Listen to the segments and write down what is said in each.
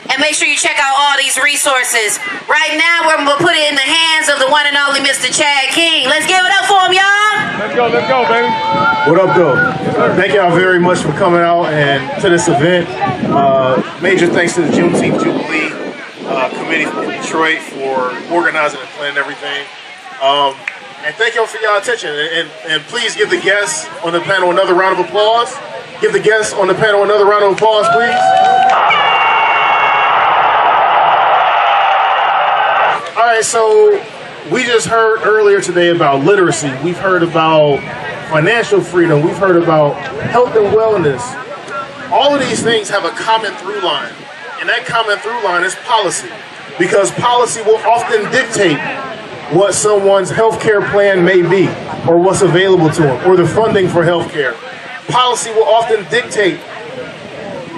And make sure you check out all these resources. Right now, we're going to put it in the hands of the one and only Mr. Chad King. Let's give it up for him, y'all. Let's go, baby. What up, though? Thank y'all very much for coming out and to this event. Major thanks to the Juneteenth Jubilee committee in Detroit for organizing and planning everything. And thank y'all for y'all attention. And please give the guests on the panel another round of applause. Give the guests on the panel another round of applause, please. All right, so we just heard earlier today about literacy. We've heard about financial freedom. We've heard about health and wellness. All of these things have a common through line, and that common through line is policy, because policy will often dictate what someone's healthcare plan may be, or what's available to them, or the funding for healthcare. Policy will often dictate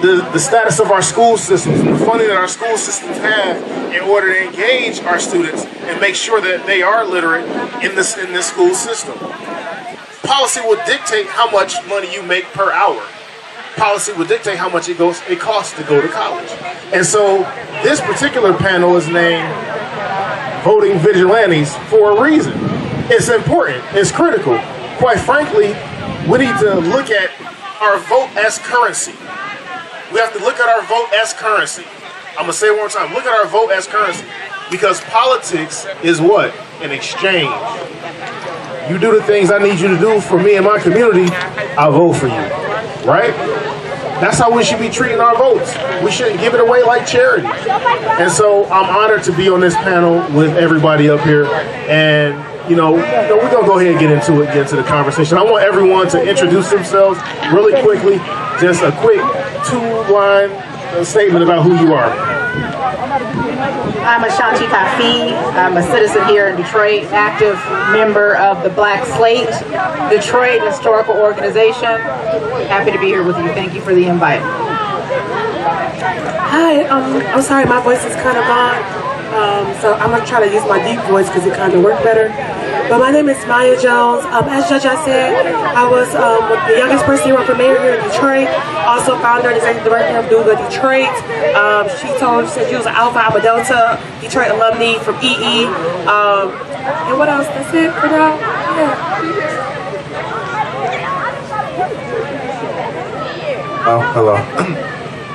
the status of our school systems and the funding that our school systems have in order to engage our students and make sure that they are literate in this school system. Policy will dictate how much money you make per hour. Policy will dictate how much it costs to go to college. And so this particular panel is named Voting Vigilantes for a reason. It's important, it's critical. Quite frankly, we need to look at our vote as currency. We have to look at our vote as currency. I'm gonna say it one more time, look at our vote as currency. Because politics is what? An exchange. You do the things I need you to do for me and my community, I vote for you, right? That's how we should be treating our votes. We shouldn't give it away like charity. And so I'm honored to be on this panel with everybody up here. And we're gonna go ahead and get into the conversation. I want everyone to introduce themselves really quickly. Just a quick two-line statement about who you are. I'm Ashanti Kafi. I'm a citizen here in Detroit, active member of the Black Slate, Detroit Historical Organization. Happy to be here with you. Thank you for the invite. Hi, I'm sorry, my voice is kind of gone, so I'm going to try to use my deep voice because it kind of worked better. But my name is Maya Jones. As Judge said, I was the youngest person to run for mayor here in Detroit. Also founder and executive director of Duga Detroit. She said she was an Alpha, I'm a Delta, Detroit alumni from EE. And what else? That's it for now? Yeah. Oh, hello.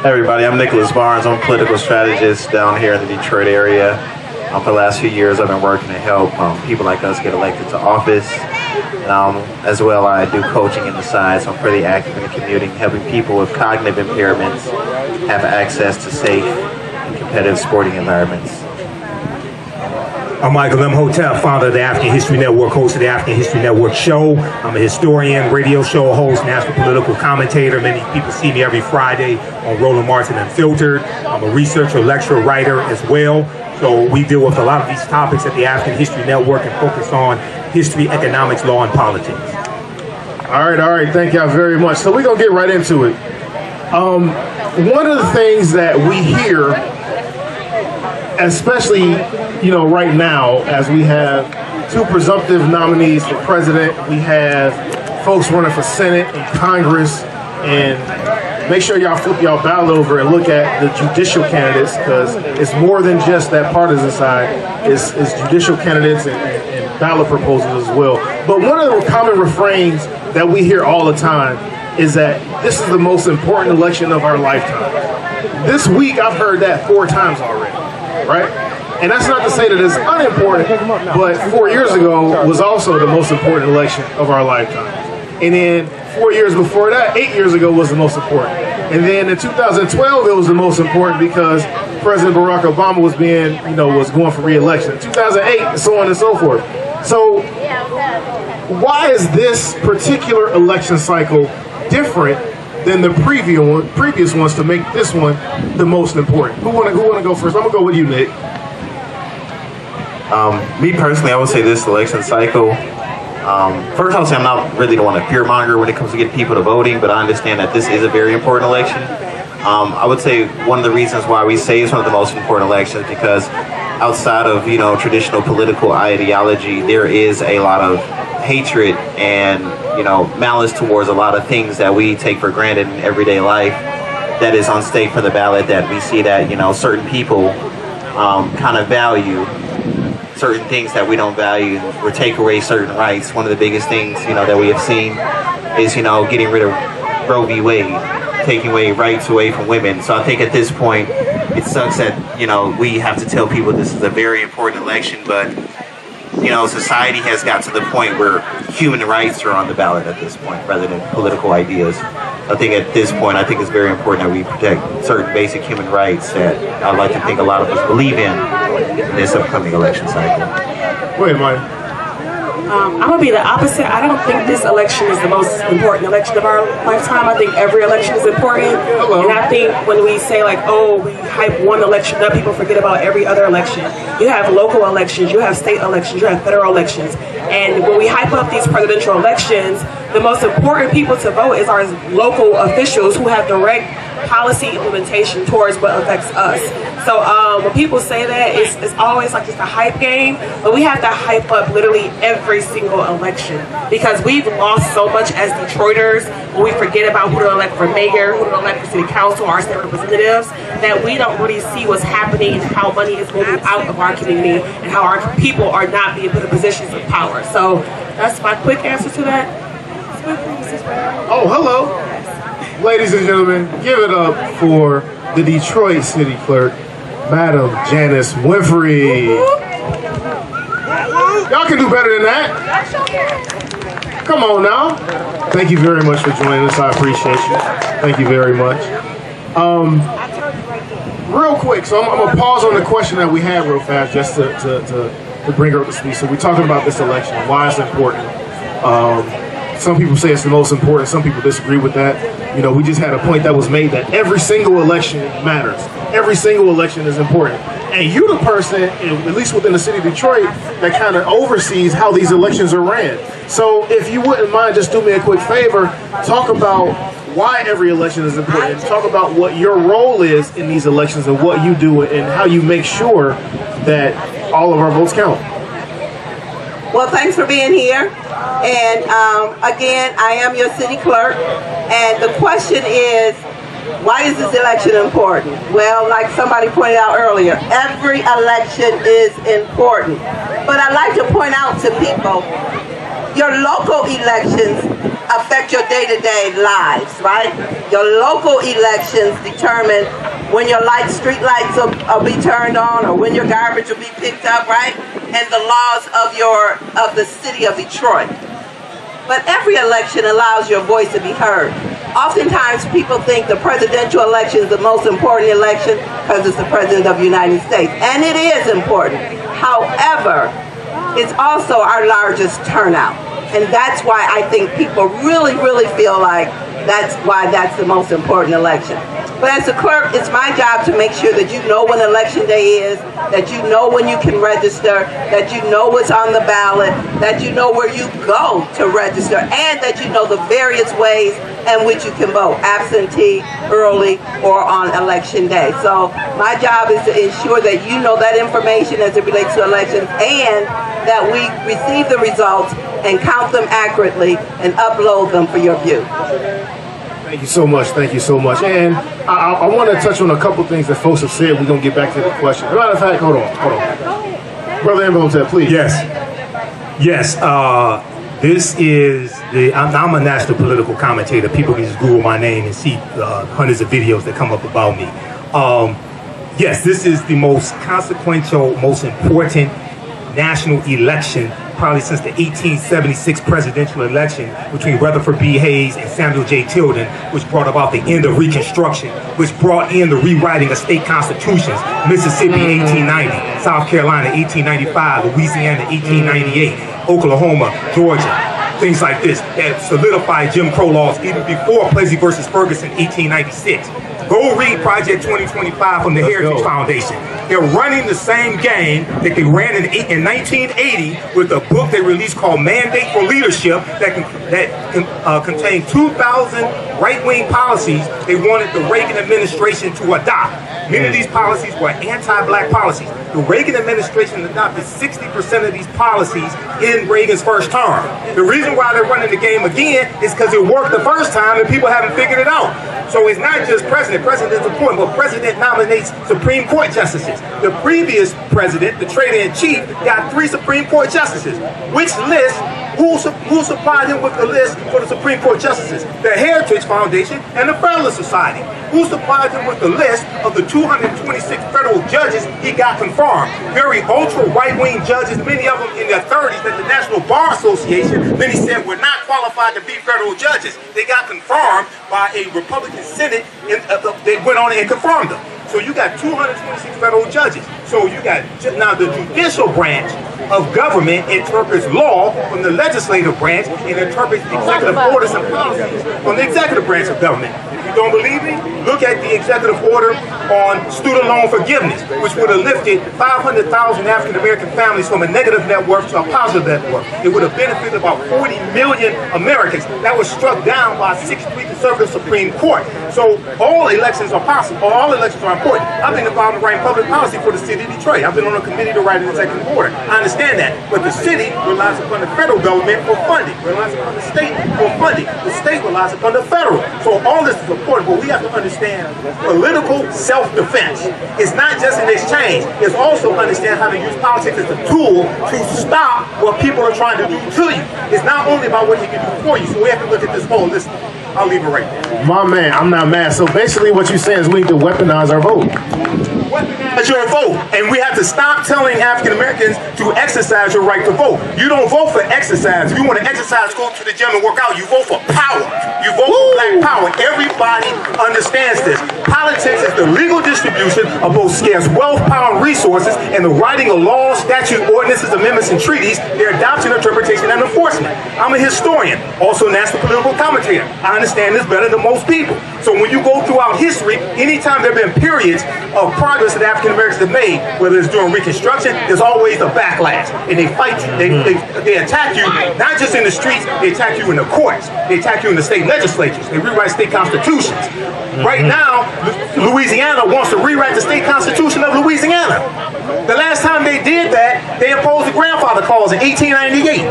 Hey everybody, I'm Nicholas Barnes. I'm a political strategist down here in the Detroit area. For the last few years, I've been working to help people like us get elected to office. As well, I do coaching in the side, so I'm pretty active in the community, helping people with cognitive impairments have access to safe and competitive sporting environments. I'm Michael Imhotep, founder of the African History Network, host of the African History Network show. I'm a historian, radio show host, national political commentator. Many people see me every Friday on Roland Martin Unfiltered. I'm a researcher, lecturer, writer as well. So we deal with a lot of these topics at the African History Network and focus on history, economics, law, and politics. All right, thank y'all very much. So we're gonna get right into it. One of the things that we hear, especially, right now, as we have two presumptive nominees for president, we have folks running for Senate and Congress, and make sure y'all flip y'all ballot over and look at the judicial candidates, because it's more than just that partisan side. It's judicial candidates and ballot proposals as well. But one of the common refrains that we hear all the time is that this is the most important election of our lifetime. This week, I've heard that 4 times already, right? And that's not to say that it's unimportant, but 4 years ago was also the most important election of our lifetime. And then 4 years before that, 8 years ago, was the most important. And then in 2012, it was the most important because President Barack Obama was was going for re-election. In 2008, and so on and so forth. So why is this particular election cycle different than the previous ones to make this one the most important? Who wanna go first? I'm gonna go with you, Nick. Me personally, I would say this election cycle, first I would say I'm not really the one to fearmonger when it comes to getting people to voting, but I understand that this is a very important election. I would say one of the reasons why we say it's one of the most important elections because outside of, traditional political ideology, there is a lot of hatred and, malice towards a lot of things that we take for granted in everyday life. that is on stake for the ballot, that we see that, you know, certain people kind of value certain things that we don't value, or take away certain rights. One of the biggest things, you know, that we have seen is, you know, getting rid of Roe v. Wade, taking away rights away from women. So I think at this point, it sucks that, you know, we have to tell people this is a very important election, but, you know, society has got to the point where human rights are on the ballot at this point rather than political ideas. I think at this point, I think it's very important that we protect certain basic human rights that I'd like to think a lot of us believe in this upcoming election cycle. Go ahead, Mike. I'm going to be the opposite. I don't think this election is the most important election of our lifetime. I think every election is important. Hello. And I think when we say, like, oh, we hype one election up, people forget about every other election. You have local elections, you have state elections, you have federal elections. And when we hype up these presidential elections, the most important people to vote is our local officials who have direct policy implementation towards what affects us. So when people say that, it's always like just a hype game, but we have to hype up literally every single election, because we've lost so much as Detroiters when we forget about who to elect for mayor, who to elect for city council, our state representatives, that we don't really see what's happening and how money is moving out of our community and how our people are not being put in positions of power. So that's my quick answer to that. Oh, hello. Ladies and gentlemen, give it up for the Detroit City Clerk, Madam Janice Winfrey. Y'all can do better than that. Come on now. Thank you very much for joining us. I appreciate you. Thank you very much. Real quick, so I'm gonna pause on the question that we had real fast, just to bring her up to speed. So we're talking about this election, why it's important. Some people say it's the most important. Some people disagree with that. You know, we just had a point that was made that every single election matters. Every single election is important. And you're the person, at least within the city of Detroit, that kind of oversees how these elections are ran. So if you wouldn't mind, just do me a quick favor, talk about why every election is important. Talk about what your role is in these elections and what you do and how you make sure that all of our votes count. Well, thanks for being here. And again, I am your city clerk. And the question is, why is this election important? Well, like somebody pointed out earlier, every election is important. But I'd like to point out to people, your local elections affect your day-to-day lives, right? Your local elections determine when your street lights will be turned on, or when your garbage will be picked up, right? And the laws of the city of Detroit. But every election allows your voice to be heard. Oftentimes people think the presidential election is the most important election because it's the president of the United States. And it is important. However, it's also our largest turnout. And that's why I think people really, really feel like that's why that's the most important election. But as a clerk, it's my job to make sure that you know when election day is, that you know when you can register, that you know what's on the ballot, that you know where you go to register, and that you know the various ways in which you can vote, absentee, early, or on election day. So my job is to ensure that you know that information as it relates to elections, and that we receive the results and count them accurately and upload them for your view. Thank you so much. Thank you so much. And I want to touch on a couple things that folks have said. We're going to get back to the question. As a matter of fact, hold on. Brother Imhotep, please. Yes. This is I'm a national political commentator. People can just Google my name and see hundreds of videos that come up about me. Yes, this is the most consequential, most important national election probably since the 1876 presidential election between Rutherford B. Hayes and Samuel J. Tilden, which brought about the end of Reconstruction, which brought in the rewriting of state constitutions. Mississippi, 1890, South Carolina, 1895, Louisiana, 1898, Oklahoma, Georgia, things like this that solidified Jim Crow laws even before Plessy versus Ferguson, 1896. Go read Project 2025 from the Heritage Foundation. They're running the same game that they ran in 1980 with a book they released called Mandate for Leadership that contained 2,000 right-wing policies they wanted the Reagan administration to adopt. Many of these policies were anti-black policies. The Reagan administration adopted 60% of these policies in Reagan's first term. The reason why they're running the game again is because it worked the first time and people haven't figured it out. So it's not just president. President is important, but president nominates Supreme Court justices. The previous president, the trader-in-chief, got 3 Supreme Court justices. Which list? Who supplied him with the list for the Supreme Court justices? The Heritage Foundation and the Federalist Society. Who supplied him with the list of the 226 federal judges he got confirmed? Very ultra right-wing judges, many of them in their 30s, at the National Bar Association. Many said were not qualified to be federal judges. They got confirmed by a Republican Senate. They went on and confirmed them. So you got 226 federal judges. So you got, now the judicial branch of government interprets law from the legislative branch and interprets executive orders and policies from the executive branch of government. If you don't believe me, look at the executive order on student loan forgiveness, which would have lifted 500,000 African-American families from a negative net worth to a positive net worth. It would have benefited about 40 million Americans. That was struck down by a 6-3 conservative Supreme Court. So all elections are possible, or all elections are important. I've been involved in writing public policy for the city of Detroit. I've been on a committee to write an executive order. I understand that, but the city relies upon the federal government for funding, relies upon the state for funding. The state relies upon the federal. So all this is important, but we have to understand political self-defense. It's not just an exchange. It's also understand how to use politics as a tool to stop what people are trying to do to you. It's not only about what you can do for you, so we have to look at this holistic. I'll leave it right there. My man, I'm not mad. So basically what you're saying is we need to weaponize our vote. Weaponize your vote. And we have to stop telling African Americans to exercise your right to vote. You don't vote for exercise. If you want to exercise, go to the gym and work out. You vote for power. You vote for black power. Everybody understands this. Politics is the legal distribution of both scarce wealth, power, and resources, and the writing of laws, statutes, ordinances, amendments, and treaties, their adoption, interpretation, and enforcement. I'm a historian, also national political commentator. I understand this better than most people. So when you go throughout history, anytime there have been periods of progress that African Americans have made, whether it's during Reconstruction, there's always a backlash. And they fight you. They attack you, not just in the streets, they attack you in the courts. They attack you in the state legislatures. They rewrite state constitutions. Right now, Louisiana wants to rewrite the state constitution of Louisiana. The last time they did that, they imposed the grandfather clause in 1898.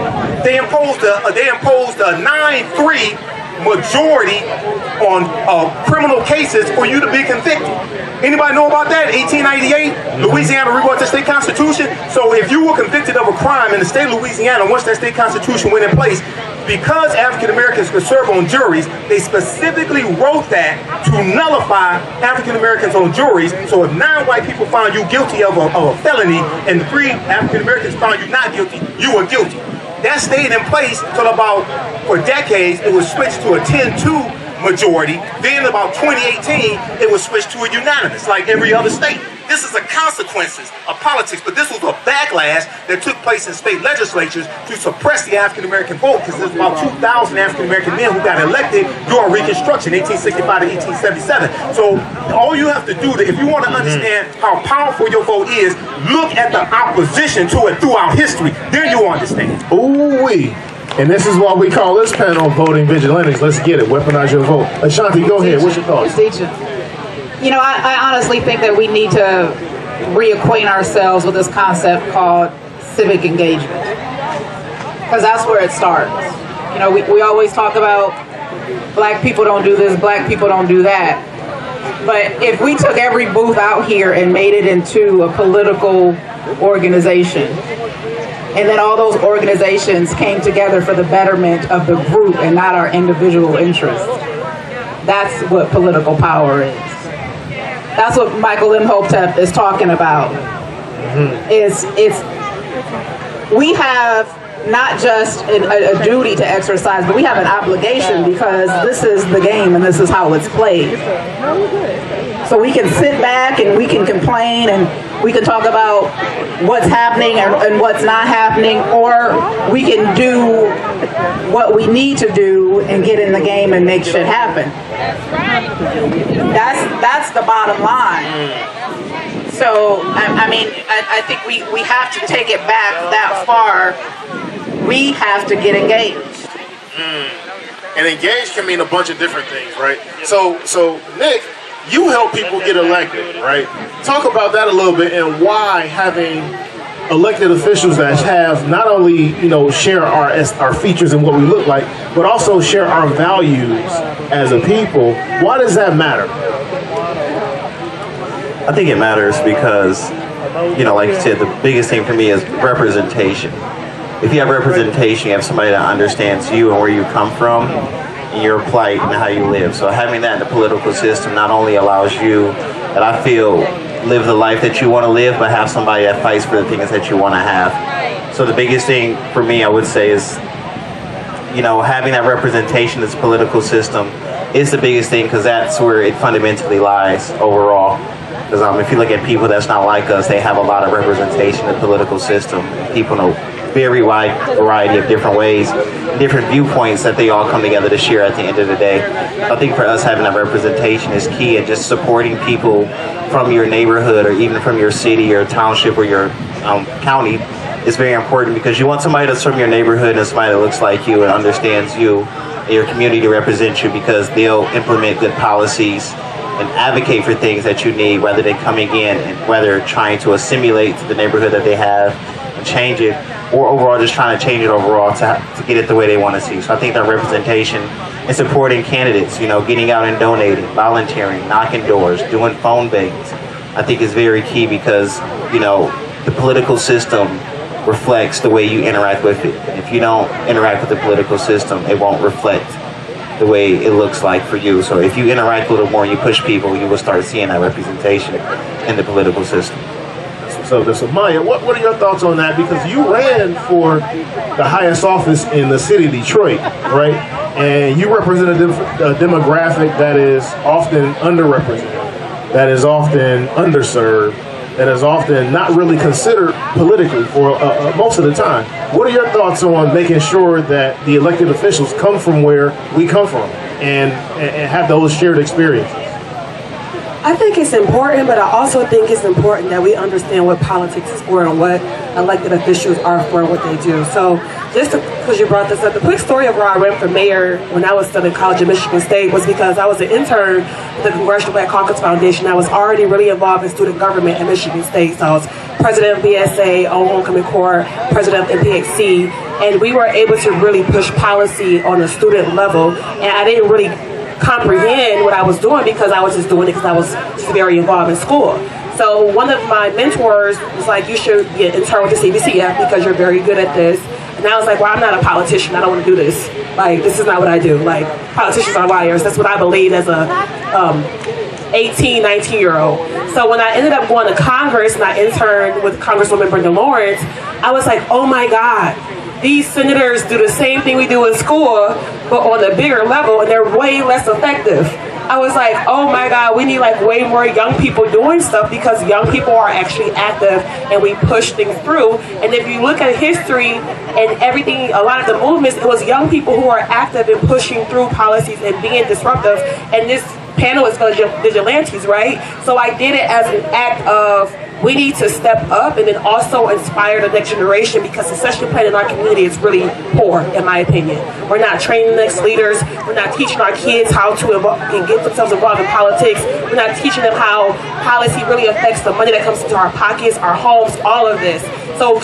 They imposed a 9-3 majority on criminal cases for you to be convicted. Anybody know about that? 1898, Louisiana rewrote the state constitution. So if you were convicted of a crime in the state of Louisiana, once that state constitution went in place, because African Americans could serve on juries, they specifically wrote that to nullify African Americans on juries. So if 9 white people found you guilty of a felony and 3 African Americans found you not guilty, you were guilty. That stayed in place till for decades, it was switched to a 10-2 majority. Then about 2018, it was switched to a unanimous, like every other state. This is the consequences of politics, but this was a backlash that took place in state legislatures to suppress the African American vote, because there's about 2,000 African American men who got elected during Reconstruction, 1865 to 1877. So all you have to do, if you want to understand how powerful your vote is, look at the opposition to it throughout history. Then you'll understand. Ooh-wee. And this is why we call this panel Voting Vigilantes. Let's get it. Weaponize your vote. Ashanti, go ahead. What's your thoughts? You know, I honestly think that we need to reacquaint ourselves with this concept called civic engagement, because that's where it starts. You know, we always talk about black people don't do this, black people don't do that. But if we took every booth out here and made it into a political organization, and then all those organizations came together for the betterment of the group and not our individual interests, that's what political power is. That's what Michael Imhotep is talking about. We have not just a duty to exercise, but we have an obligation, because this is the game and this is how it's played. So we can sit back and we can complain and we can talk about what's happening and what's not happening, or we can do what we need to do and get in the game and make shit happen. That's the bottom line. So, I mean, I think we have to take it back that far. We have to get engaged. And engaged can mean a bunch of different things, right? So Nick, you help people get elected, right? Talk about that a little bit and why having elected officials that have not only, share our features and what we look like, but also share our values as a people. Why does that matter? I think it matters because, like you said, the biggest thing for me is representation. If you have representation, you have somebody that understands you and where you come from, and your plight and how you live. So having that in the political system not only allows you, that I feel, live the life that you want to live, but have somebody that fights for the things that you want to have. So the biggest thing for me, I would say, is, having that representation in this political system is the biggest thing, because that's where it fundamentally lies overall. Because if you look at people that's not like us, they have a lot of representation in the political system. People know very wide variety of different ways, different viewpoints that they all come together to share at the end of the day. I think for us, having that representation is key, and just supporting people from your neighborhood or even from your city or township or your county is very important, because you want somebody that's from your neighborhood and somebody that looks like you and understands you and your community to represent you, because they'll implement good policies and advocate for things that you need, whether they're coming in and whether trying to assimilate to the neighborhood that they have and change it, or overall just trying to change it overall to get it the way they want to see. So I think that representation and supporting candidates, getting out and donating, volunteering, knocking doors, doing phone banks, I think is very key, because, the political system reflects the way you interact with it. And if you don't interact with the political system, it won't reflect the way it looks like for you. So if you interact a little more and you push people, you will start seeing that representation in the political system. So Maya, what are your thoughts on that? Because you ran for the highest office in the city of Detroit, right? And you represent a demographic that is often underrepresented, that is often underserved, that is often not really considered politically for most of the time. What are your thoughts on making sure that the elected officials come from where we come from and have those shared experiences? I think it's important, but I also think it's important that we understand what politics is for and what elected officials are for and what they do. So just because you brought this up, the quick story of where I ran for mayor when I was still in college at Michigan State was because I was an intern at the Congressional Black Caucus Foundation. I was already really involved in student government at Michigan State. So I was president of BSA, on Homecoming Corps, president of MPHC, and we were able to really push policy on a student level, and I didn't really comprehend what I was doing because I was just doing it because I was just very involved in school. So one of my mentors was like, you should get intern with the CBCF because you're very good at this. And I was like, well, I'm not a politician. I don't want to do this. Like, this is not what I do. Like, politicians are liars. That's what I believe as a 18, 19-year-old. So when I ended up going to Congress and I interned with Congresswoman Brenda Lawrence, I was like, oh my God. These senators do the same thing we do in school, but on a bigger level, and they're way less effective. I was like, oh my God, we need like way more young people doing stuff, because young people are actually active and we push things through. And if you look at history and everything, a lot of the movements, it was young people who are active in pushing through policies and being disruptive. And this panel is called Vigilantes, right? So I did it as an act of, we need to step up and then also inspire the next generation, because succession plan in our community is really poor, in my opinion. We're not training the next leaders. We're not teaching our kids how to get themselves involved in politics. We're not teaching them how policy really affects the money that comes into our pockets, our homes, all of this. So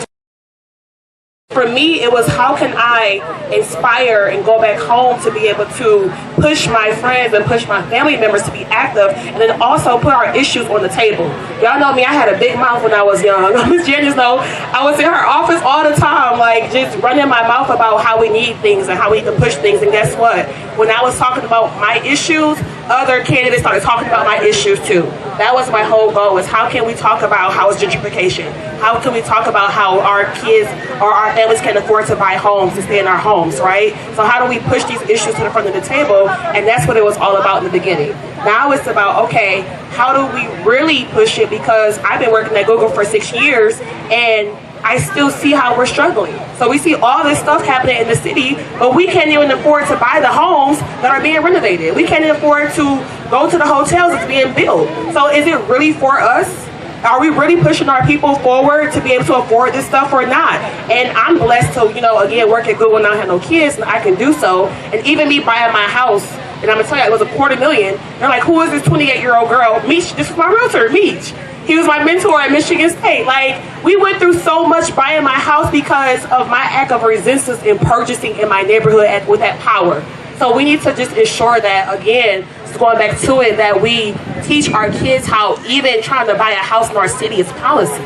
for me, it was, how can I inspire and go back home to be able to push my friends and push my family members to be active, and then also put our issues on the table. Y'all know me, I had a big mouth when I was young. Miss Janice know, I was in her office all the time, like just running my mouth about how we need things and how we need to push things. And guess what? When I was talking about my issues, other candidates started talking about my issues too. That was my whole goal, is how can we talk about how is gentrification? How can we talk about how our kids or our families can afford to buy homes, to stay in our homes, right? So how do we push these issues to the front of the table? And that's what it was all about in the beginning. Now it's about, okay, how do we really push it? Because I've been working at Google for 6 years and I still see how we're struggling. So we see all this stuff happening in the city, but we can't even afford to buy the homes that are being renovated. We can't afford to go to the hotels that's being built. So is it really for us? Are we really pushing our people forward to be able to afford this stuff or not? And I'm blessed to, again, work at Google and not have no kids, and I can do so. And even me buying my house, and I'm gonna tell you, it was $250,000. They're like, who is this 28-year-old girl? Meech, this is my realtor, Meech. He was my mentor at Michigan State. Like, we went through so much buying my house because of my act of resistance in purchasing in my neighborhood with that power. So we need to just ensure that, again, just going back to it, that we teach our kids how even trying to buy a house in our city is policy.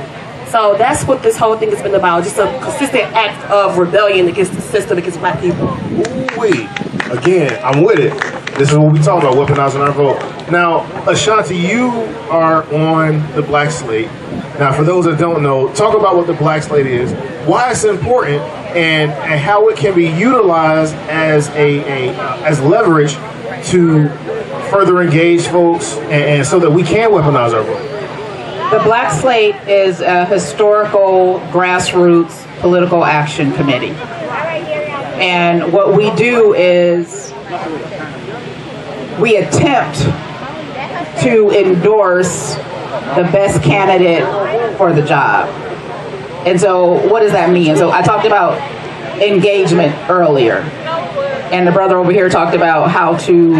So that's what this whole thing has been about, just a consistent act of rebellion against the system, against black people. Ooh-wee. Again, I'm with it. This is what we talk about, weaponizing our vote. Now, Ashanti, you are on the Black Slate. Now, for those that don't know, talk about what the Black Slate is, why it's important, and how it can be utilized as as leverage to further engage folks, and so that we can weaponize our vote. The Black Slate is a historical grassroots political action committee. And what we do is we attempt to endorse the best candidate for the job. And so what does that mean? So I talked about engagement earlier. And the brother over here talked about how to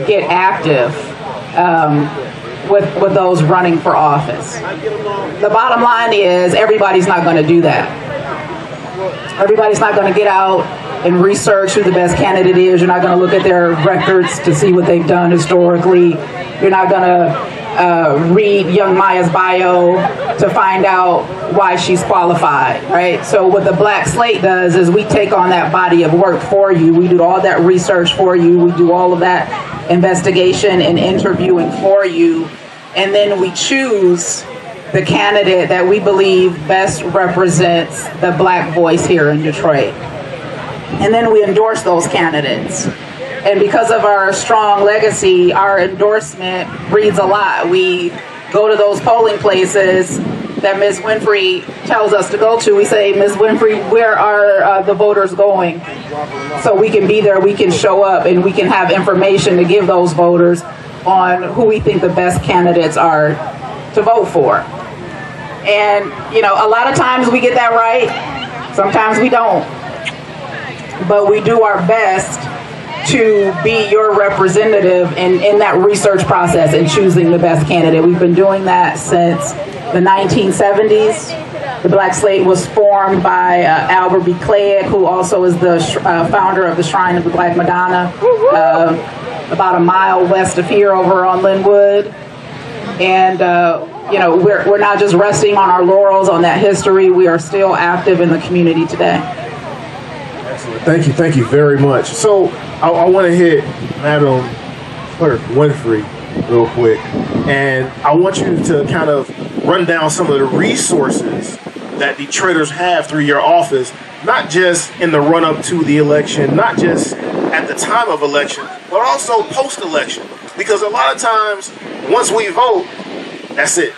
get active with those running for office. The bottom line is everybody's not going to do that. Everybody's not going to get out and research who the best candidate is. You're not going to look at their records to see what they've done historically. You're not going to read young Maya's bio to find out why she's qualified, right? So what the Black Slate does is we take on that body of work for you. We do all that research for you. We do all of that investigation and interviewing for you. And then we choose the candidate that we believe best represents the black voice here in Detroit. And then we endorse those candidates. And because of our strong legacy, our endorsement reads a lot. We go to those polling places that Ms. Winfrey tells us to go to. We say, Ms. Winfrey, where are the voters going? So we can be there, we can show up, and we can have information to give those voters on who we think the best candidates are to vote for. And, you know, a lot of times we get that right, sometimes we don't. But we do our best to be your representative in that research process and choosing the best candidate. We've been doing that since the 1970s. The Black Slate was formed by Albert B. Clegg, who also is the founder of the Shrine of the Black Madonna, about a mile west of here over on Linwood. And you know, we're not just resting on our laurels on that history. We are still active in the community today. Excellent. Thank you very much. So I want to hit Madam Clerk Winfrey real quick, and I want you to kind of run down some of the resources that Detroiters have through your office, not just in the run-up to the election, not just at the time of election, but also post-election. Because a lot of times, once we vote, that's it.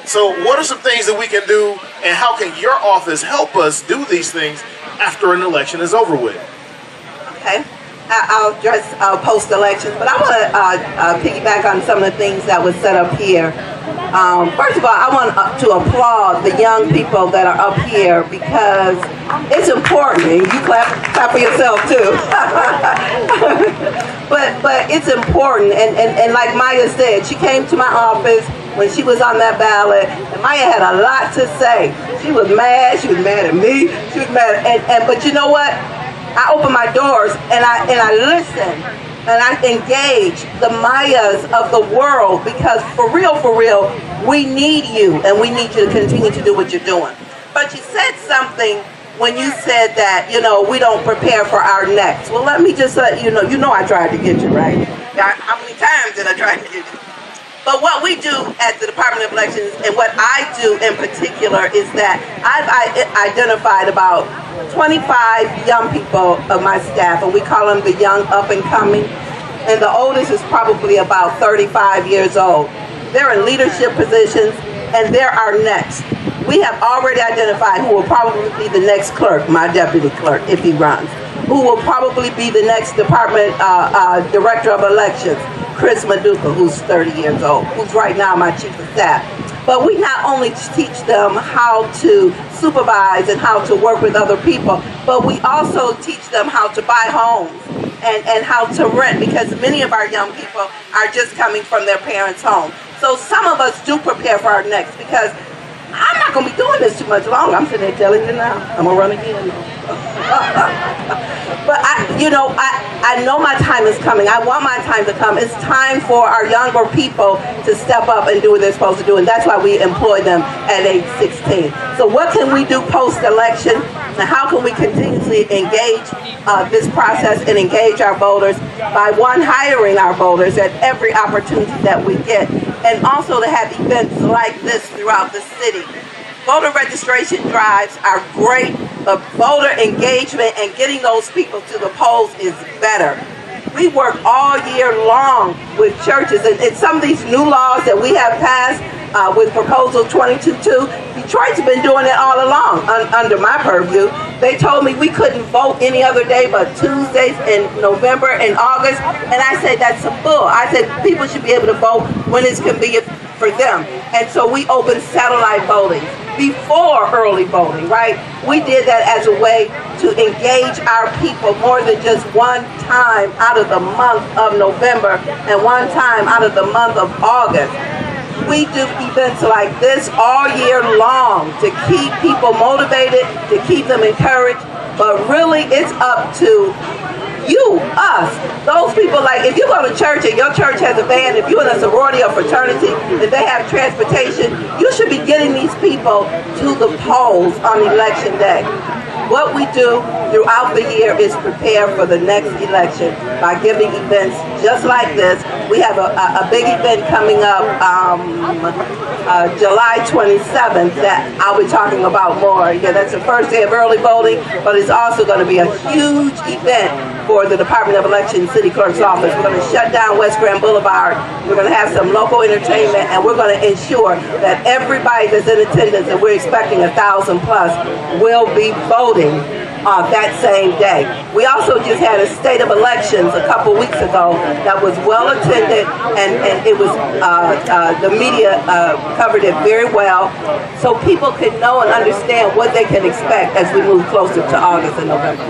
So what are some things that we can do, and how can your office help us do these things after an election is over with? Okay. I'll address post-election, but I want to piggyback on some of the things that was set up here. First of all, I want to applaud the young people that are up here because it's important. And you clap for yourself too. but it's important, and like Maya said, she came to my office when she was on that ballot, and Maya had a lot to say. She was mad. She was mad at me. She was mad, but you know what? I open my doors and I listen and I engage the Mayas of the world, because for real, we need you, and we need you to continue to do what you're doing. But you said something when you said that, you know, we don't prepare for our next. Well, let me just let you know I tried to get you, right? How many times did I try to get you? But what we do at the Department of Elections, and what I do in particular, is that I've identified about 25 young people of my staff, and we call them the young up and coming. And the oldest is probably about 35 years old. They're in leadership positions, and they're our next. We have already identified who will probably be the next clerk, my deputy clerk, if he runs. Who will probably be the next department director of elections, Chris Maduka, who's 30 years old, who's right now my chief of staff. But we not only teach them how to supervise and how to work with other people, but we also teach them how to buy homes and how to rent, because many of our young people are just coming from their parents' home. So some of us do prepare for our next, because I'm not going to be doing this too much longer. I'm sitting there telling you now. I'm going to run again. But I know my time is coming. I want my time to come. It's time for our younger people to step up and do what they're supposed to do, and that's why we employ them at age 16. So what can we do post-election, and how can we continuously engage this process and engage our voters by, one, hiring our voters at every opportunity that we get, and also to have events like this throughout the city. Voter registration drives are great, but voter engagement and getting those people to the polls is better. We work all year long with churches, and some of these new laws that we have passed with Proposal 22.2, Detroit's been doing it all along under my purview. They told me we couldn't vote any other day but Tuesdays in November and August, and I said that's some bull. I said people should be able to vote when it's convenient for them. And so we opened satellite voting before early voting, right? We did that as a way to engage our people more than just one time out of the month of November and one time out of the month of August. We do events like this all year long to keep people motivated, to keep them encouraged, but really it's up to you, us, those people. Like if you go to church and your church has a band, if you're in a sorority or fraternity, if they have transportation, you should be getting these people to the polls on election day. What we do throughout the year is prepare for the next election by giving events just like this. We have a big event coming up July 27th that I'll be talking about more. Yeah, that's the first day of early voting, but it's also going to be a huge event for the Department of Elections City Clerk's office. We're going to shut down West Grand Boulevard. We're going to have some local entertainment, and we're going to ensure that everybody that's in attendance, and we're expecting 1,000 plus, will be voting that same day. We also just had a state of elections a couple weeks ago that was well attended, and it was the media covered it very well, so people can know and understand what they can expect as we move closer to August and November.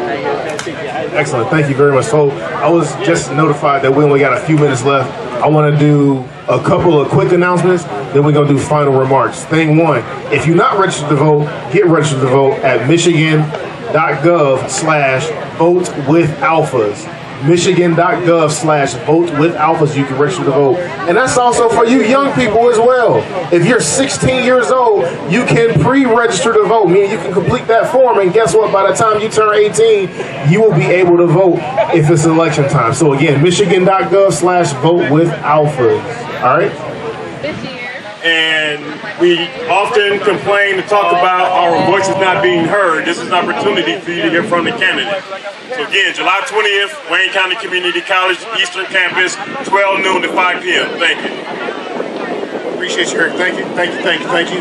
Excellent, thank you very much. So I was just notified that we only got a few minutes left. I want to do a couple of quick announcements, then we're going to do final remarks. Thing one, if you're not registered to vote, get registered to vote at michigan.gov/vote-with-alphas. Michigan.gov/vote-with-alphas, you can register to vote. And that's also for you young people as well. If you're 16 years old, you can pre-register to vote, meaning you can complete that form, and guess what? By the time you turn 18, you will be able to vote if it's election time. So again, michigan.gov/vote-with-alphas. All right? And we often complain and talk about our voices not being heard. This is an opportunity for you to hear from the candidate. So again, July 20th, Wayne County Community College, Eastern Campus, 12 noon to 5 p.m. Thank you. Appreciate you, Eric. Thank you.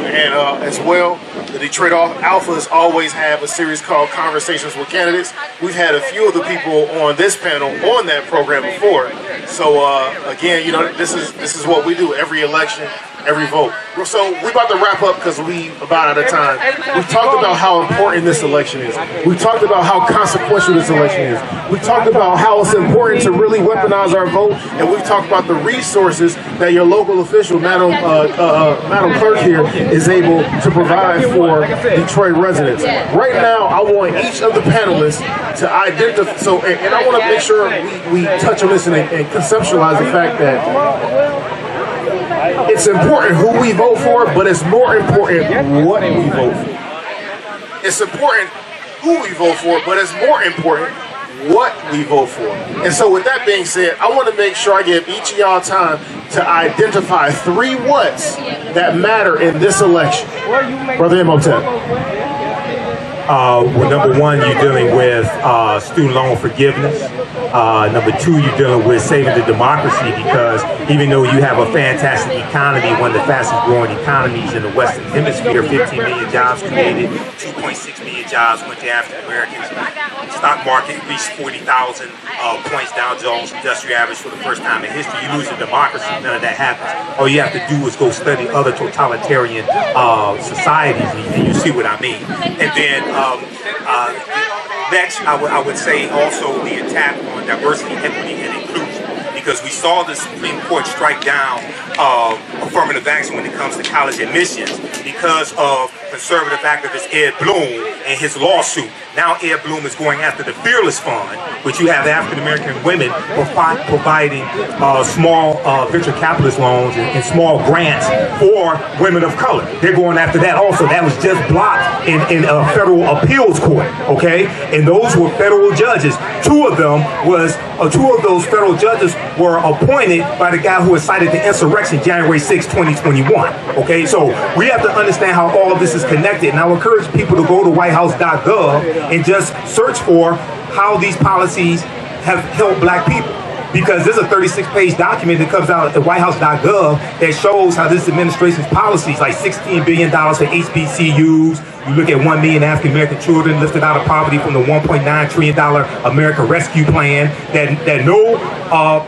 And as well, the Detroit Alphas always have a series called Conversations with Candidates. We've had a few of the people on this panel on that program before. So again, this is what we do every election, every vote. So we're about to wrap up because we about out of time. We've talked about how important this election is. We talked about how consequential this election is. We talked about how it's important to really weaponize our vote, and we've talked about the resources that your local official, Madam Clerk here, is able to provide for Detroit residents. Right now, I want each of the panelists to identify. So, and I want to make sure we touch on this and conceptualize the fact that it's important who we vote for, but it's more important what we vote for. It's important who we vote for, but it's more important what we vote for. And so with that being said, I want to make sure I give each of y'all time to identify 3 whats that matter in this election. Brother Imhotep. Well, number one, you're dealing with student loan forgiveness. Number 2, you're dealing with saving the democracy, because even though you have a fantastic economy, one of the fastest growing economies in the Western Hemisphere, 15 million jobs created, 2.6 million jobs went to African Americans. Stock market reached 40,000 points, Dow Jones Industrial Average for the first time in history. You lose your democracy, none of that happens. All you have to do is go study other totalitarian societies, and you see what I mean. And then next, I would say also the attack on diversity, equity, and inclusion. Because because we saw the Supreme Court strike down affirmative action when it comes to college admissions because of conservative activist Ed Bloom and his lawsuit. Now Ed Bloom is going after the Fearless Fund, which you have African-American women providing small venture capitalist loans and small grants for women of color. They're going after that also. That was just blocked in a federal appeals court, okay? And those were federal judges. Two of those federal judges were appointed by the guy who incited the insurrection January 6, 2021, okay? So we have to understand how all of this is connected, and I would encourage people to go to whitehouse.gov and just search for how these policies have helped black people. Because there's a 36-page document that comes out at whitehouse.gov that shows how this administration's policies, like $16 billion for HBCUs, you look at 1 million African-American children lifted out of poverty from the $1.9 trillion American Rescue Plan that no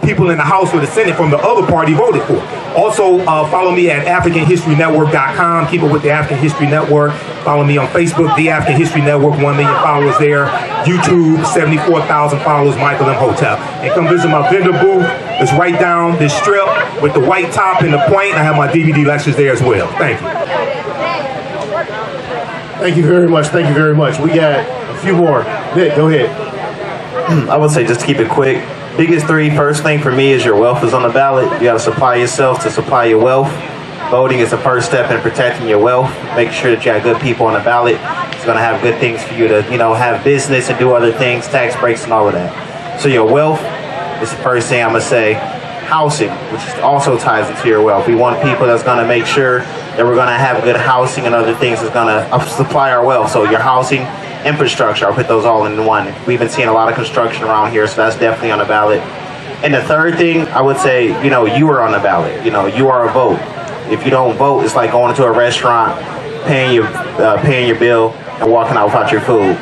people in the House or the Senate from the other party voted for. Also, follow me at AfricanHistoryNetwork.com. Keep up with the African History Network. Follow me on Facebook, The African History Network, 1 million followers there. YouTube, 74,000 followers, Michael Imhotep. And come visit my vendor booth. It's right down this strip with the white top and the point. I have my DVD lectures there as well. Thank you. Thank you very much. Thank you very much. We got a few more. Nick, go ahead. I would say just to keep it quick. Biggest three, first thing for me is your wealth is on the ballot. You got to supply yourself to supply your wealth. Voting is the first step in protecting your wealth. Making sure that you have good people on the ballot. It's going to have good things for you to, have business and do other things, tax breaks and all of that. So your wealth is the first thing I'm going to say. Housing, which also ties into your wealth. We want people that's going to make sure that we're going to have good housing and other things that's going to supply our wealth. So your housing, infrastructure, I'll put those all in one. We've been seeing a lot of construction around here, so that's definitely on the ballot. And the third thing, I would say, you are on the ballot. You are a vote. If you don't vote, it's like going to a restaurant, paying your bill, and walking out without your food.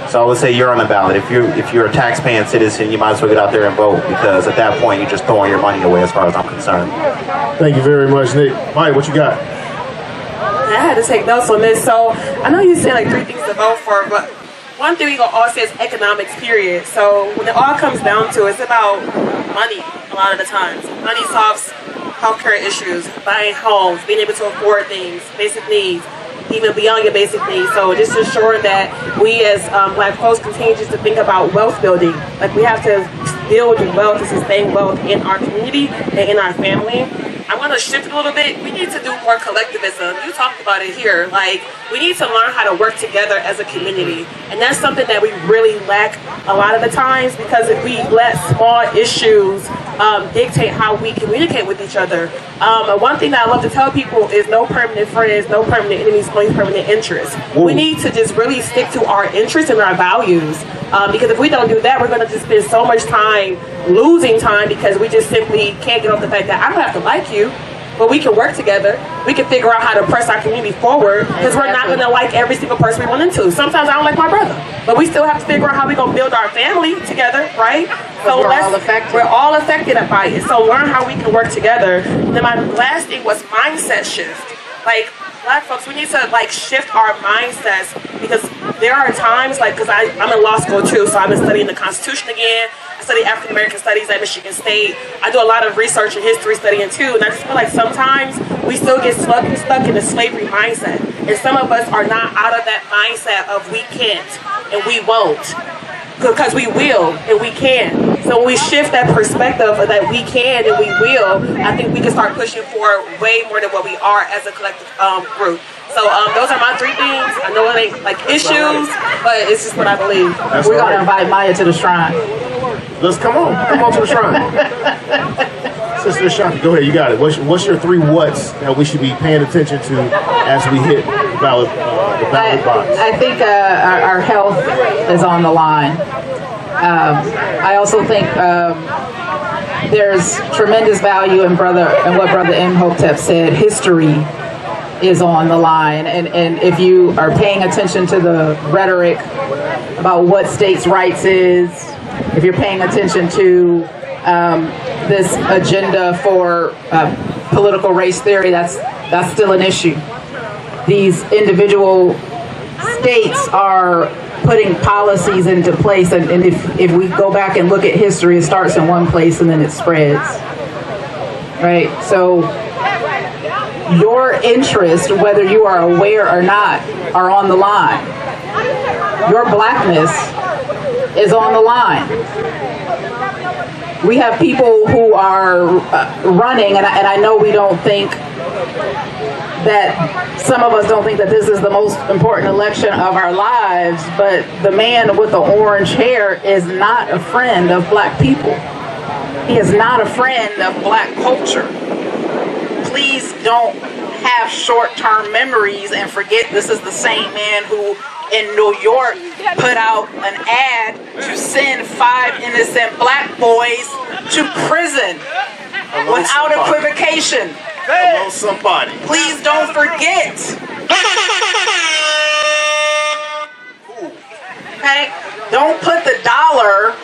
So I would say you're on the ballot. If you're a tax-paying citizen, you might as well get out there and vote, because at that point, you're just throwing your money away as far as I'm concerned. Thank you very much, Nick. Mike, what you got? I had to take notes on this. So I know you said like 3 things to vote for, but one thing we gonna all say is economics, period. So when it all comes down to it, it's about money a lot of the times. Money solves healthcare issues, buying homes, being able to afford things, basic needs, even beyond your basic needs. So just ensure that we as black folks continue just to think about wealth building. Like we have to build wealth to sustain wealth in our community and in our family. I'm going to shift a little bit. We need to do more collectivism. You talked about it here. Like, we need to learn how to work together as a community. And that's something that we really lack a lot of the times, because if we let small issues dictate how we communicate with each other. One thing that I love to tell people is no permanent friends, no permanent enemies, only permanent interests. Ooh. We need to just really stick to our interests and our values. Because if we don't do that, we're going to just spend so much time losing time, because we just simply can't get over the fact that I don't have to like you, but we can work together. We can figure out how to press our community forward, because we're not going to like every single person we run into. Sometimes I don't like my brother, but we still have to figure out how we're going to build our family together, right? So we're all affected by it. So learn how we can work together. Then my last thing was mindset shift. Like, black folks, we need to shift our mindsets, because there are times because I'm in law school too, so I've been studying the Constitution again. I study African American studies at Michigan State. I do a lot of research and history studying too, and I just feel like sometimes we still get stuck in the slavery mindset, and some of us are not out of that mindset of we can't and we won't, because we will and we can. So when we shift that perspective of that we can and we will, I think we can start pushing for way more than what we are as a collective group. So those are my 3 things. I know it ain't issues, but it's just what I believe. We're going to invite Maya to the shrine. Let's come on to the shrine. Sister Ashanti, go ahead, you got it. What's your 3 whats that we should be paying attention to as we hit the ballot box? I think our health is on the line. I also think there's tremendous value in what Brother Imhotep said. History is on the line, and if you are paying attention to the rhetoric about what states' rights is, if you're paying attention to this agenda for political race theory, that's still an issue. These individual states are putting policies into place. And if we go back and look at history, it starts in one place and then it spreads. Right? So your interests, whether you are aware or not, are on the line. Your blackness is on the line. We have people who are running, and I know we don't think that, some of us don't think that this is the most important election of our lives, but the man with the orange hair is not a friend of black people. He is not a friend of black culture. Please don't have short-term memories and forget this is the same man who in New York put out an ad to send 5 innocent black boys to prison without equivocation. Hello, somebody. Please don't forget. Okay? Don't put the dollar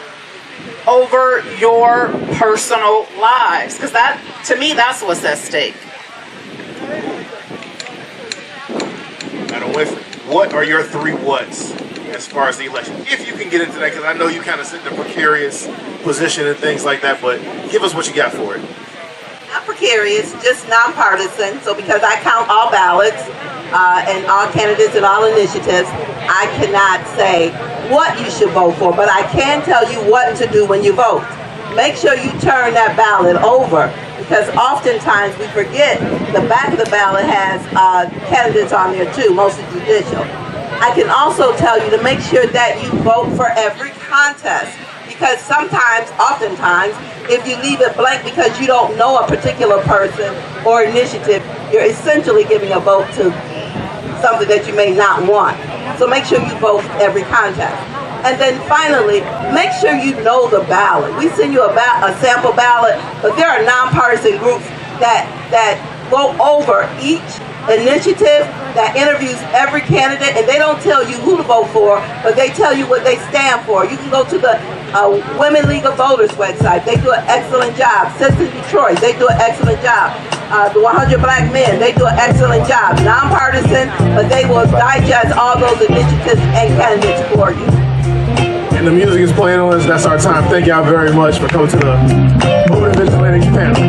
over your personal lives, because that, to me, that's what's at stake. Madam Winfrey, what are your 3 whats as far as the election? If you can get into that, because I know you kind of sit in a precarious position and things like that, but give us what you got for it. Not precarious, just nonpartisan. So because I count all ballots and all candidates and all initiatives, I cannot say what you should vote for, but I can tell you what to do when you vote. Make sure you turn that ballot over, because oftentimes we forget the back of the ballot has candidates on there too, mostly judicial. I can also tell you to make sure that you vote for every contest, because sometimes, oftentimes, if you leave it blank because you don't know a particular person or initiative, you're essentially giving a vote to something that you may not want. So make sure you vote for every contest. And then finally, make sure you know the ballot. We send you a sample ballot, but there are nonpartisan groups that go over each initiative, that interviews every candidate, and they don't tell you who to vote for, but they tell you what they stand for. You can go to the Women League of Voters website. They do an excellent job. Sisters Detroit, they do an excellent job. The 100 Black Men, they do an excellent job. Nonpartisan, but they will digest all those initiatives and candidates for you. And the music is playing on us. That's our time. Thank y'all very much for coming to the Movement Vigilantes panel.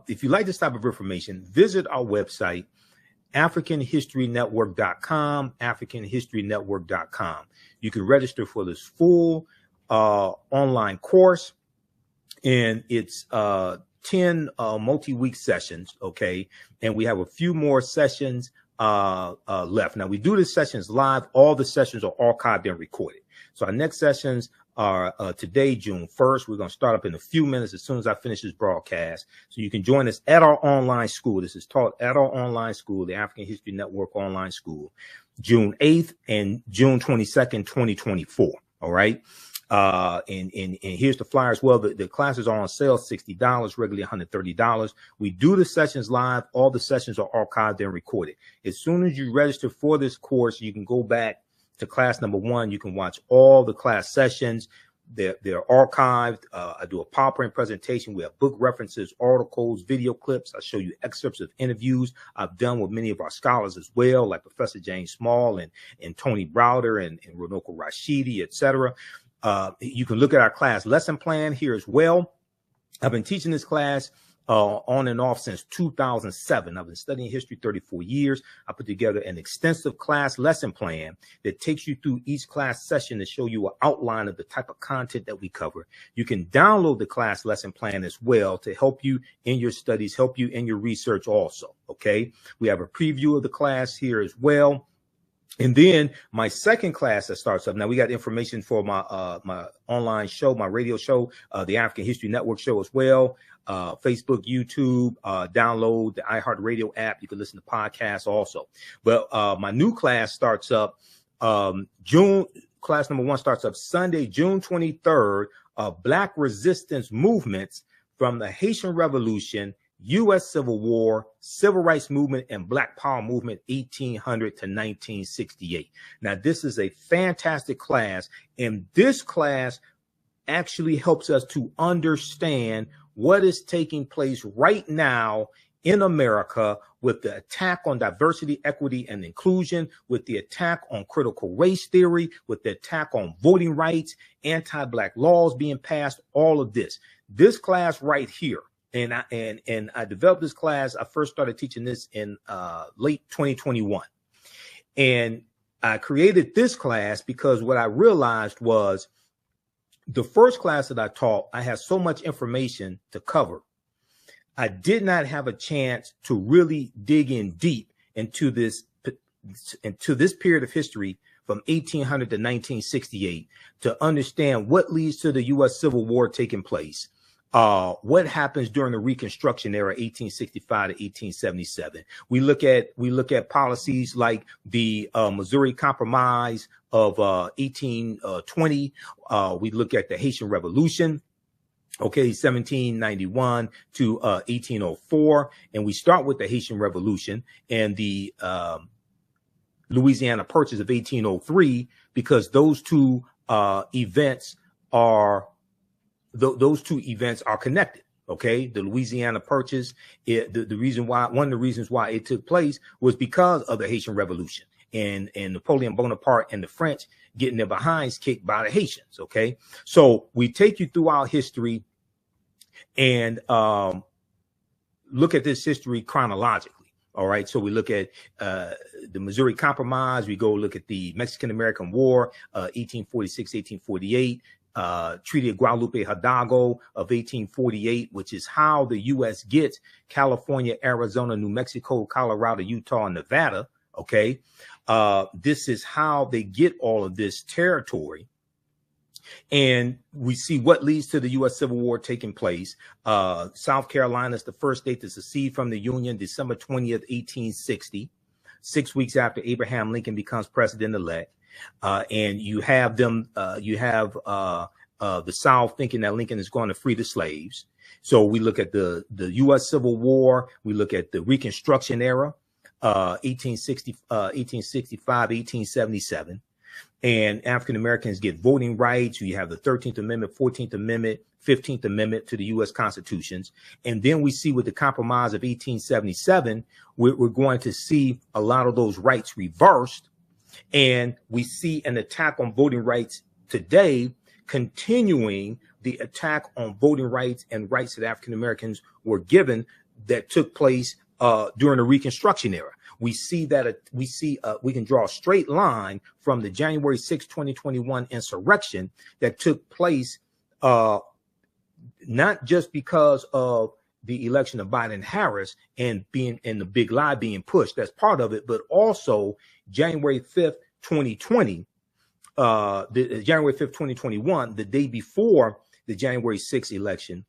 If you like this type of information, visit our website, AfricanHistoryNetwork.com, AfricanHistoryNetwork.com. You can register for this full online course, and it's 10 multi-week sessions, okay? And we have a few more sessions left. Now, we do the sessions live. All the sessions are archived and recorded. So our next sessions are today, June 1st. We're going to start up in a few minutes as soon as I finish this broadcast. So you can join us at our online school. This is taught at our online school, the African History Network online school, June 8th and June 22nd, 2024. All right. And here's the flyer as well. The classes are on sale, $60, regularly $130. We do the sessions live. All the sessions are archived and recorded. As soon as you register for this course, you can go back to class number 1. You can watch all the class sessions. They're archived. I do a PowerPoint presentation. We have book references, articles, video clips. I show you excerpts of interviews I've done with many of our scholars as well, like Professor James Small and Tony Browder and Runoko Rashidi, etc. You can look at our class lesson plan here as well. I've been teaching this class on and off since 2007. I've been studying history 34 years. I put together an extensive class lesson plan that takes you through each class session to show you an outline of the type of content that we cover. You can download the class lesson plan as well to help you in your studies, help you in your research also. Okay. We have a preview of the class here as well. And then my second class that starts up. Now we got information for my my online show, my radio show, the African History Network show as well. Facebook, YouTube, download the iHeartRadio app. You can listen to podcasts also. But my new class starts up class number 1 starts up Sunday, June 23rd, Black Resistance Movements from the Haitian Revolution, U.S. Civil War, Civil Rights Movement, and Black Power Movement, 1800 to 1968. Now, this is a fantastic class, and this class actually helps us to understand what is taking place right now in America with the attack on diversity, equity, and inclusion, with the attack on critical race theory, with the attack on voting rights, anti-black laws being passed, all of this. This class right here, and I developed this class. I first started teaching this in late 2021. And I created this class because what I realized was the first class that I taught, I had so much information to cover. I did not have a chance to really dig in deep into this period of history from 1800 to 1968 to understand what leads to the U.S. Civil War taking place. What happens during the Reconstruction Era, 1865 to 1877? We look at policies like the Missouri Compromise of 1820. We look at the Haitian Revolution, okay, 1791 to 1804, and we start with the Haitian Revolution and the Louisiana Purchase of 1803 because those two events are connected. Okay, the Louisiana Purchase, the reason why, one of the reasons why it took place was because of the Haitian Revolution and Napoleon Bonaparte and the French getting their behinds kicked by the Haitians. Okay, so we take you through our history and look at this history chronologically. All right, so we look at the Missouri Compromise. We go look at the Mexican-American War, 1846, 1848. Treaty of Guadalupe Hidalgo of 1848, which is how the U.S. gets California, Arizona, New Mexico, Colorado, Utah, and Nevada. Okay, this is how they get all of this territory. And we see what leads to the U.S. Civil War taking place. South Carolina is the first state to secede from the Union, December 20th, 1860, 6 weeks after Abraham Lincoln becomes president-elect. And you have them, the South thinking that Lincoln is going to free the slaves. So we look at the U.S. Civil War. We look at the Reconstruction Era, 1865, 1877. And African Americans get voting rights. You have the 13th Amendment, 14th Amendment, 15th Amendment to the U.S. Constitutions. And then we see with the Compromise of 1877, we're going to see a lot of those rights reversed. And we see an attack on voting rights today, continuing the attack on voting rights and rights that African Americans were given that took place during the Reconstruction Era. We see that we can draw a straight line from the January 6, 2021 insurrection that took place, not just because of the election of Biden-Harris and the big lie being pushed. That's part of it, but also January 5th, 2020, January 5th, 2021, the day before the January 6th election,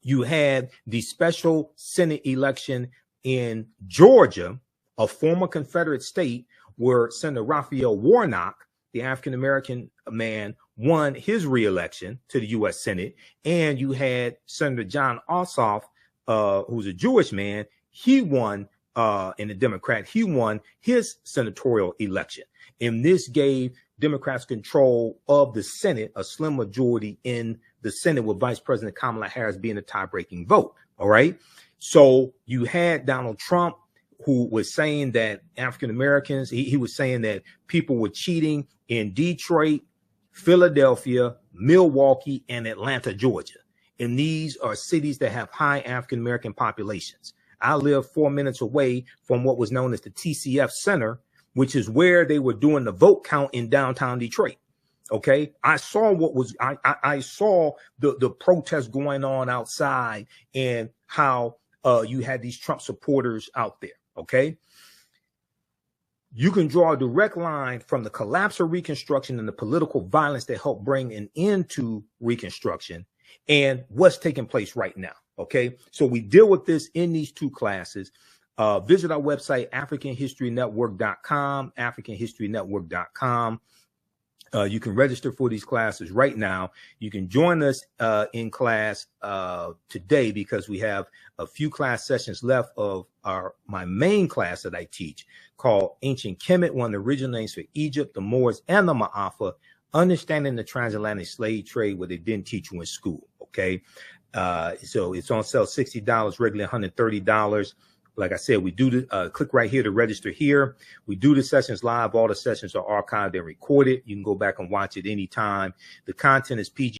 you had the special Senate election in Georgia, a former Confederate state, where Senator Raphael Warnock, the African-American man, won his reelection to the U.S. Senate. And you had Senator John Ossoff, who's a Jewish man. He won, and a Democrat, he won his senatorial election. And this gave Democrats control of the Senate, a slim majority in the Senate, with Vice President Kamala Harris being a tie-breaking vote. All right. So you had Donald Trump, who was saying that African Americans, he was saying that people were cheating in Detroit, Philadelphia, Milwaukee, and Atlanta, Georgia. And these are cities that have high African American populations. I live 4 minutes away from what was known as the TCF Center, which is where they were doing the vote count in downtown Detroit. Okay, I saw what was I saw the protests going on outside and how you had these Trump supporters out there. Okay, you can draw a direct line from the collapse of Reconstruction and the political violence that helped bring an end to Reconstruction and what's taking place right now. Okay, so we deal with this in these two classes. Visit our website, AfricanHistoryNetwork.com, AfricanHistoryNetwork.com. You can register for these classes right now. You can join us in class today because we have a few class sessions left of my main class that I teach called Ancient Kemet, one of the original names for Egypt, the Moors, and the Ma'afa, Understanding the Transatlantic Slave Trade, what they didn't teach you in school. Okay, so it's on sale $60, regularly $130. Like I said, we do the click right here to register here. We do the sessions live. All the sessions are archived and recorded. You can go back and watch it anytime. The content is PG.